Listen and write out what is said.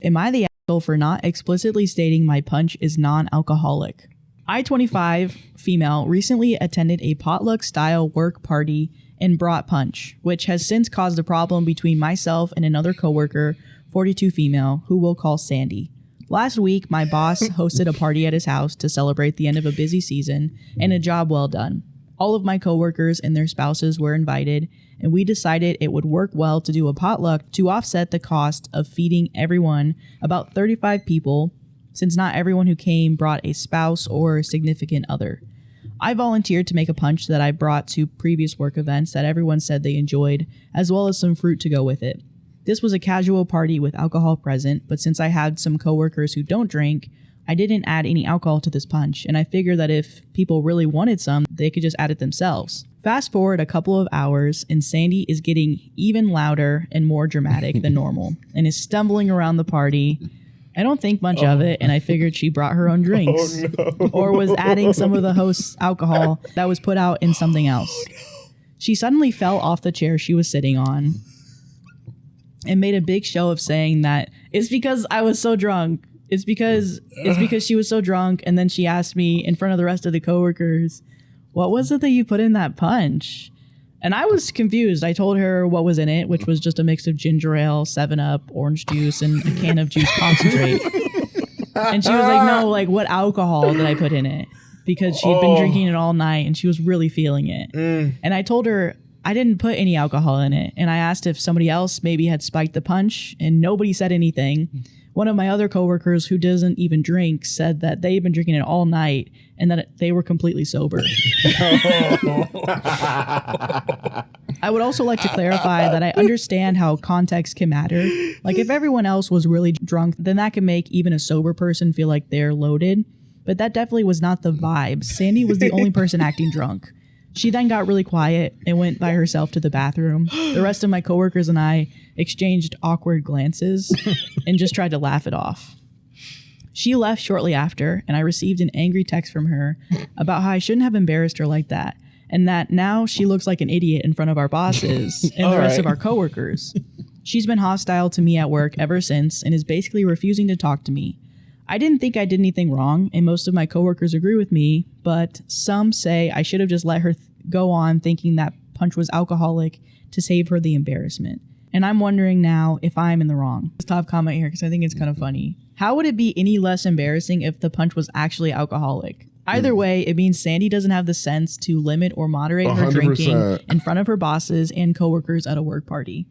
Am I the asshole for not explicitly stating my punch is non-alcoholic? I, 25, female, recently attended a potluck-style work party and brought punch, which has since caused a problem between myself and another coworker, 42 female, who we'll call Sandy. Last week, my boss hosted a party at his house to celebrate the end of a busy season and a job well done. All of my coworkers and their spouses were invited, and we decided it would work well to do a potluck to offset the cost of feeding everyone, about 35 people, since not everyone who came brought a spouse or significant other. I volunteered to make a punch that I brought to previous work events that everyone said they enjoyed, as well as some fruit to go with it. This was a casual party with alcohol present, but since I had some coworkers who don't drink, I didn't add any alcohol to this punch, and I figured that if people really wanted some, they could just add it themselves. Fast forward a couple of hours, and Sandy is getting even louder and more dramatic than normal, and is stumbling around the party. I don't think much of it, and I figured she brought her own drinks, or was adding some of the host's alcohol that was put out in something else. She suddenly fell off the chair she was sitting on, and made a big show of saying that it's because I was so drunk. It's because she was so drunk. And then she asked me in front of the rest of the coworkers, what was it that you put in that punch? And I was confused. I told her what was in it, which was just a mix of ginger ale, 7-Up, orange juice, and a can of juice concentrate. And she was like, no, like what alcohol did I put in it? Because she had been drinking it all night and she was really feeling it. And I told her I didn't put any alcohol in it. And I asked if somebody else maybe had spiked the punch, and nobody said anything. One of my other coworkers who doesn't even drink said that they've been drinking it all night and that they were completely sober. I would also like to clarify that I understand how context can matter. Like if everyone else was really drunk, then that can make even a sober person feel like they're loaded. But that definitely was not the vibe. Sandy was the only person acting drunk. She then got really quiet and went by herself to the bathroom. The rest of my coworkers and I exchanged awkward glances and just tried to laugh it off. She left shortly after, and I received an angry text from her about how I shouldn't have embarrassed her like that, and that now she looks like an idiot in front of our bosses and the rest of our coworkers. She's been hostile to me at work ever since and is basically refusing to talk to me. I didn't think I did anything wrong, and most of my coworkers agree with me, but some say I should have just let her go on thinking that punch was alcoholic to save her the embarrassment. And I'm wondering now if I'm in the wrong. This top comment here, because I think it's kind of funny. How would it be any less embarrassing if the punch was actually alcoholic? Either way, it means Sandy doesn't have the sense to limit or moderate her 100%. drinking in front of her bosses and coworkers at a work party.